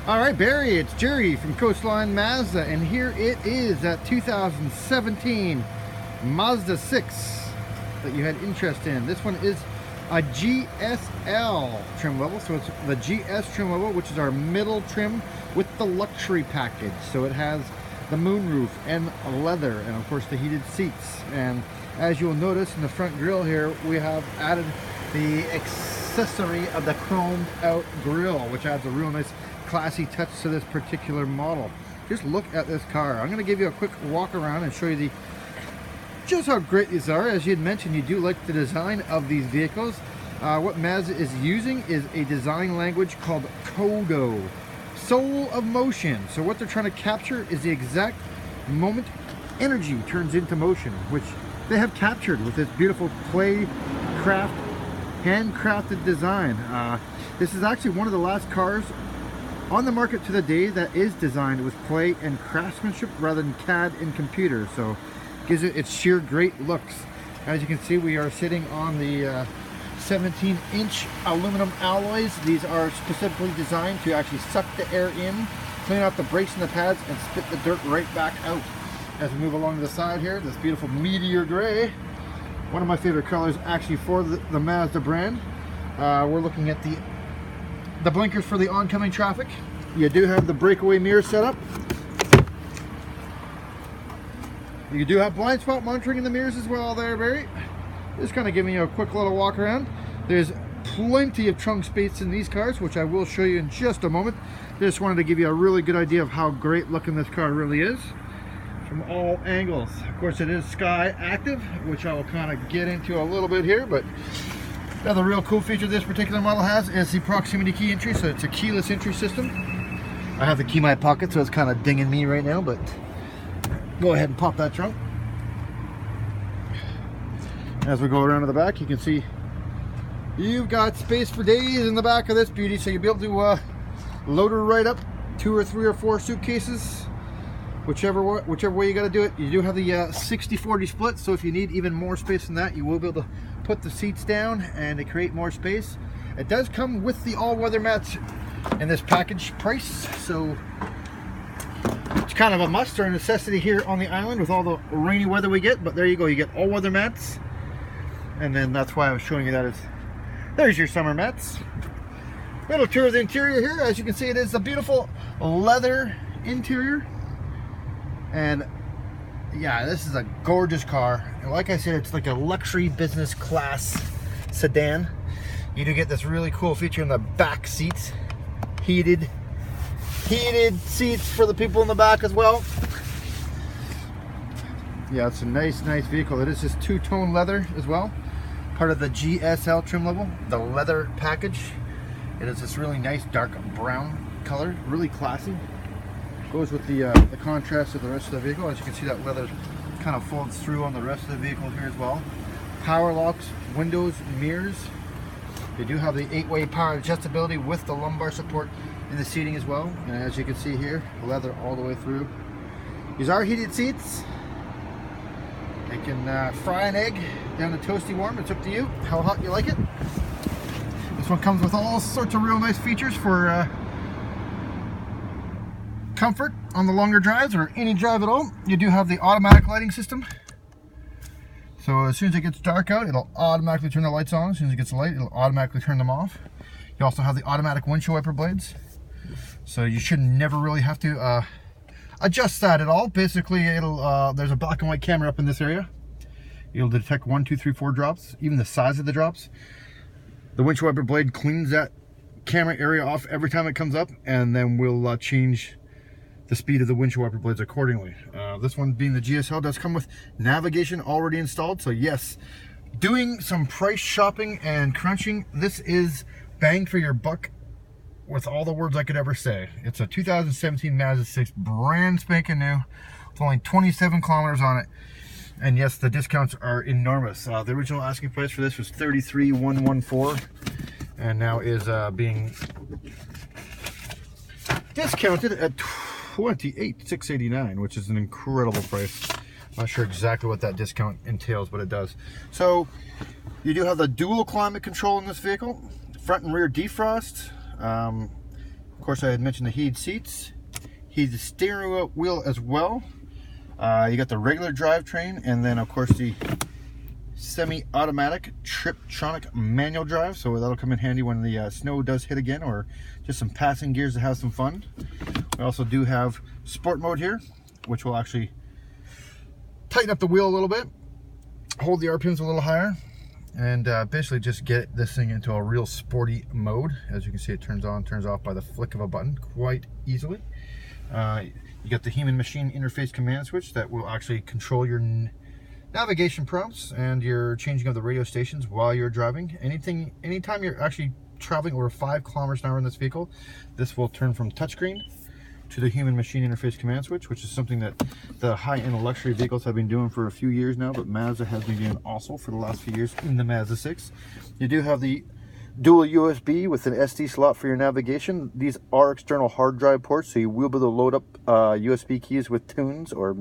All right, Barry, it's Jerry from Coastline Mazda, and here it is, that 2017 Mazda 6 that you had interest in. This one is a GSL trim level, so it's the GS trim level, which is our middle trim with the luxury package. So it has the moonroof and leather, and of course the heated seats. And as you'll notice in the front grille here, we have added the accessory of the chromed out grille, which adds a real nice classy touch to this particular model. Just look at this car. I'm going to give you a quick walk around and show you just how great these are. As you had mentioned, you do like the design of these vehicles. What Mazda is using is a design language called Kodo, soul of motion. So what they're trying to capture is the exact moment energy turns into motion, which they have captured with this beautiful play craft, handcrafted design. This is actually one of the last cars on the market to the day that is designed with play and craftsmanship rather than CAD and computer, so gives it its sheer great looks. As you can see, we are sitting on the 17-inch aluminum alloys. These are specifically designed to actually suck the air in, clean out the brakes and the pads, and spit the dirt right back out. As we move along to the side here, this beautiful meteor gray, one of my favorite colors actually for the Mazda brand. We're looking at the blinkers for the oncoming traffic. You do have the breakaway mirror set up. You do have blind spot monitoring in the mirrors as well there, Barry. Just kind of giving you a quick little walk around. There's plenty of trunk space in these cars, which I will show you in just a moment. Just wanted to give you a really good idea of how great looking this car really is from all angles. Of course, it is Sky Active, which I will kind of get into a little bit here, but another real cool feature this particular model has is the proximity key entry. So it's a keyless entry system. I have the key in my pocket, so it's kind of dinging me right now, but go ahead and pop that trunk. As we go around to the back, you can see you've got space for days in the back of this beauty, so you'll be able to load her right up, 2 or 3 or 4 suitcases, whichever way you got to do it. You do have the 60-40 split, so if you need even more space than that, you will be able to put the seats down and to create more space. It does come with the all-weather mats in this package price, so it's kind of a must or a necessity here on the island with all the rainy weather we get. But there you go, you get all-weather mats, and then that's why I was showing you that. There's your summer mats. Little tour of the interior here. As you can see, it is a beautiful leather interior, and yeah, this is a gorgeous car. And like I said, it's like a luxury business class sedan. You do get this really cool feature in the back seats, heated seats for the people in the back as well. Yeah, it's a nice vehicle. It is just two-tone leather as well, part of the GSL trim level, the leather package. It is this really nice dark brown color, really classy. Goes with the contrast of the rest of the vehicle. As you can see, that leather kind of folds through on the rest of the vehicle here as well. Power locks, windows, mirrors. They do have the 8-way power adjustability with the lumbar support in the seating as well. And as you can see here, leather all the way through. These are heated seats. They can fry an egg down to toasty warm. It's up to you how hot you like it. This one comes with all sorts of real nice features for comfort on the longer drives or any drive at all. You do have the automatic lighting system. So as soon as it gets dark out, it'll automatically turn the lights on. As soon as it gets light, it'll automatically turn them off. You also have the automatic windshield wiper blades. So you should never really have to adjust that at all. Basically, it'll there's a black and white camera up in this area. It'll detect 1, 2, 3, 4 drops, even the size of the drops. The windshield wiper blade cleans that camera area off every time it comes up, and then we'll change the speed of the windshield wiper blades accordingly. This one, being the GSL, does come with navigation already installed. So yes, doing some price shopping and crunching, this is bang for your buck with all the words I could ever say. It's a 2017 Mazda 6, brand spanking new, with only 27 kilometers on it. And yes, the discounts are enormous. The original asking price for this was $33,114, and now is being discounted at $28,689, which is an incredible price. I'm not sure exactly what that discount entails, but it does. So you do have the dual climate control in this vehicle, front and rear defrost. Of course, I had mentioned the heated seats, heated steering wheel as well. You got the regular drivetrain, and then of course the semi-automatic Triptronic manual drive, so that'll come in handy when the snow does hit again, or just some passing gears to have some fun. We also do have sport mode here, which will actually tighten up the wheel a little bit, hold the RPMs a little higher, and basically just get this thing into a real sporty mode. As you can see, it turns on, turns off by the flick of a button quite easily. You got the human machine interface command switch that will actually control your navigation prompts and your changing of the radio stations while you're driving. Anytime you're actually traveling over 5 kilometers an hour in this vehicle, this will turn from touchscreen to the human machine interface command switch, which is something that the high-end luxury vehicles have been doing for a few years now, but Mazda has been doing also for the last few years in the Mazda 6. You do have the dual USB with an SD slot for your navigation. These are external hard drive ports, so you will be able to load up USB keys with tunes or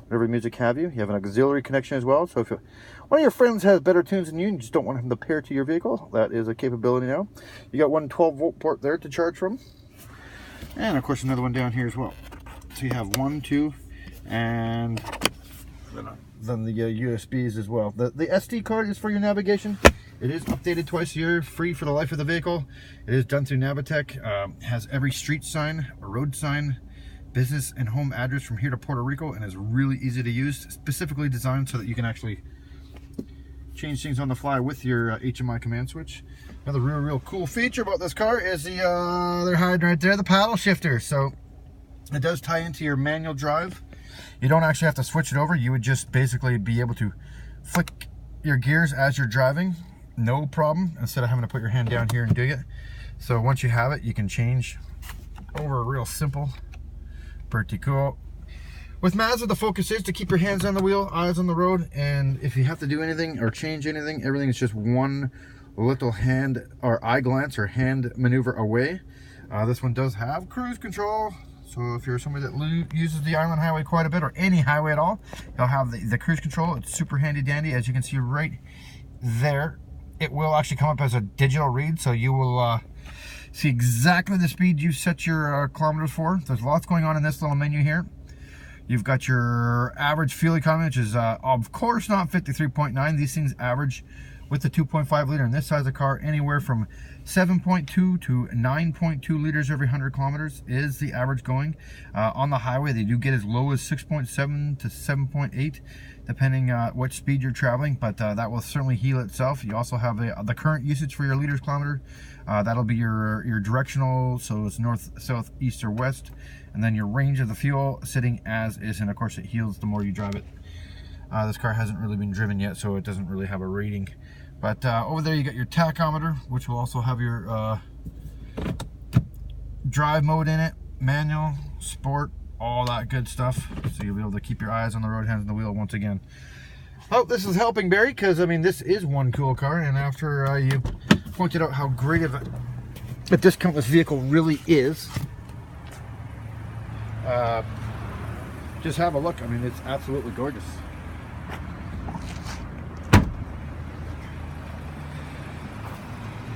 whatever music have you. You have an auxiliary connection as well, so if one of your friends has better tunes than you and you just don't want him to pair to your vehicle, that is a capability now. You got one 12-volt port there to charge from, and of course another one down here as well. So you have 1, 2, and then the USBs as well. The SD card is for your navigation. It is updated twice a year, free for the life of the vehicle. It is done through Navitec. Has every street sign, road sign, business and home address from here to Puerto Rico, and is really easy to use. Specifically designed so that you can actually change things on the fly with your HMI command switch. Another real cool feature about this car is the they're hiding right there, the paddle shifter. So it does tie into your manual drive. You don't actually have to switch it over. You would just basically be able to flick your gears as you're driving. No problem, instead of having to put your hand down here and do it. So once you have it, you can change over real simple. Pretty cool. With Mazda, the focus is to keep your hands on the wheel, eyes on the road, and if you have to do anything or change anything, everything is just one little hand or eye glance or hand maneuver away. This one does have cruise control, so if you're somebody that uses the island highway quite a bit, or any highway at all, you'll have the cruise control. It's super handy dandy. As you can see right there, it will actually come up as a digital read, so you will see exactly the speed you set your kilometers for. There's lots going on in this little menu here. You've got your average fuel economy, which is of course not 53.9. These things average with the 2.5 liter in this size of car anywhere from 7.2 to 9.2 liters every 100 kilometers is the average going. On the highway, they do get as low as 6.7 to 7.8, depending what speed you're traveling, but that will certainly heal itself. You also have the current usage for your liters kilometer. That'll be your directional, so it's north, south, east, or west, and then your range of the fuel sitting as is, and of course it heals the more you drive it. This car hasn't really been driven yet, so it doesn't really have a rating. But over there you got your tachometer, which will also have your drive mode in it, manual, sport, all that good stuff. So you'll be able to keep your eyes on the road, hands on the wheel once again. Hope this is helping, Barry, because I mean this is one cool car, and after you pointed out how great of a discount this vehicle really is, just have a look. I mean, it's absolutely gorgeous.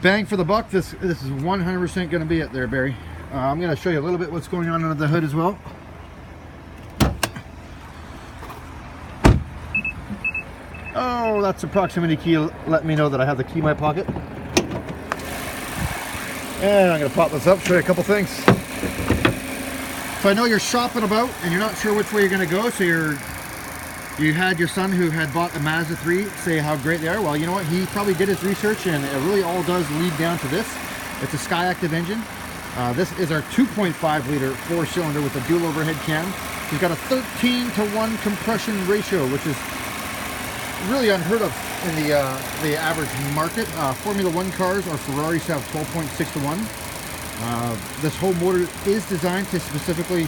Bang for the buck. This is 100% going to be it there, Barry. I'm going to show you a little bit what's going on under the hood as well. Oh, that's a proximity key letting me know that I have the key in my pocket. And I'm going to pop this up, show you a couple things. So I know you're shopping about and you're not sure which way you're going to go, so you had your son who had bought a Mazda 3 say how great they are. Well, you know what? He probably did his research, and it really all does lead down to this. It's a Skyactiv engine. This is our 2.5 liter 4-cylinder with a dual overhead cam. He's got a 13:1 compression ratio, which is really unheard of in the average market. Formula 1 cars or Ferraris have 12.6:1. This whole motor is designed to specifically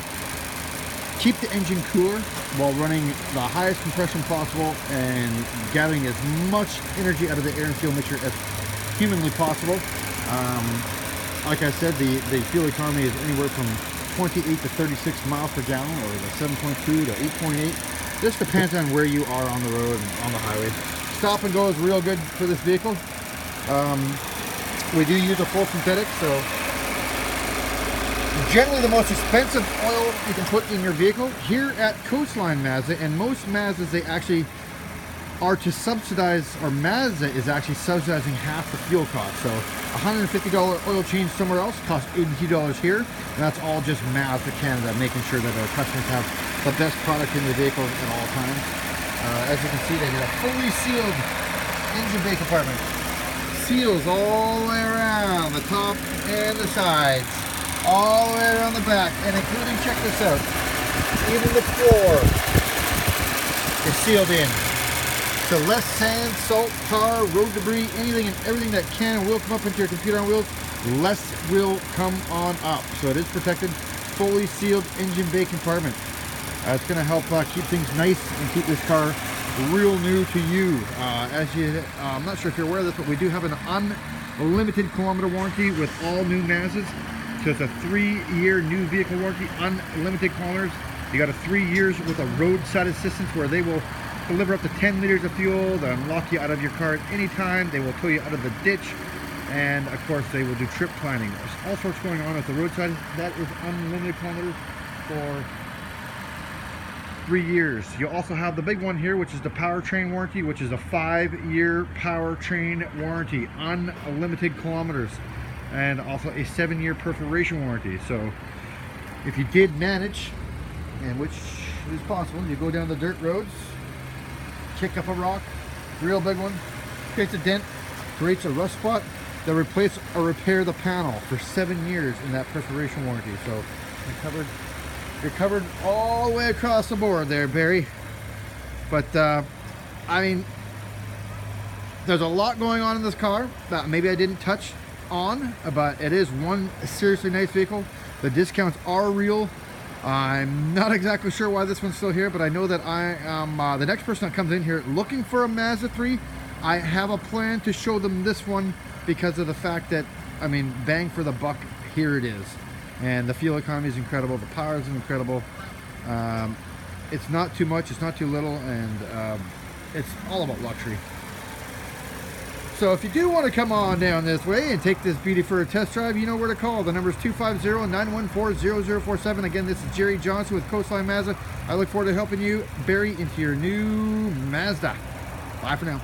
keep the engine cooler while running the highest compression possible and gathering as much energy out of the air and fuel mixture as humanly possible. Like I said, the fuel economy is anywhere from 28 to 36 miles per gallon, or the 7.2 to 8.8. Just depends on where you are on the road and on the highway. Stop and go is real good for this vehicle. We do use a full synthetic, so generally the most expensive oil you can put in your vehicle. Here at Coastline Mazda, and most Mazdas, they actually are to subsidize, or Mazda is actually subsidizing half the fuel cost. So $150 oil change somewhere else costs $82 here, and that's all just Mazda Canada, making sure that our customers have the best product in their vehicles at all times. As you can see, they did a fully sealed engine bay compartment. Seals all the way around the top and the sides, all the way around the back, and including, check this out, even the floor is sealed in. So less sand, salt, tar, road debris, anything and everything that can and will come up into your computer on wheels, less will come on up. So it is protected, fully sealed engine bay compartment. It's going to help keep things nice and keep this car real new to you. I'm not sure if you're aware of this, but we do have an unlimited kilometer warranty with all new Mazdas. So it's a 3-year new vehicle warranty, unlimited kilometers. You got a 3 years with a roadside assistance where they will deliver up to 10 liters of fuel. They'll unlock you out of your car at any time. They will tow you out of the ditch. And of course, they will do trip planning. There's all sorts going on at the roadside. That is unlimited kilometers for 3 years. You also have the big one here, which is the Powertrain Warranty, which is a 5-year powertrain warranty, unlimited kilometers, and also a 7-year perforation warranty. So if you did manage, and which is possible, you go down the dirt roads, kick up a rock, real big one, creates a dent, creates a rust spot, they'll replace or repair the panel for 7 years in that perforation warranty. So you're covered all the way across the board there, Barry. But I mean, there's a lot going on in this car that maybe I didn't touch on, but it is one seriously nice vehicle. The discounts are real. I'm not exactly sure why this one's still here, but I know that I am the next person that comes in here looking for a Mazda 3. I have a plan to show them this one because of the fact that, I mean, bang for the buck, here it is. And the fuel economy is incredible, the power is incredible. It's not too much, it's not too little, and it's all about luxury. So if you do want to come on down this way and take this beauty for a test drive, you know where to call. The number is 250-914-0047. Again, this is Jerry Johnson with Coastline Mazda. I look forward to helping you, Barry, into your new Mazda. Bye for now.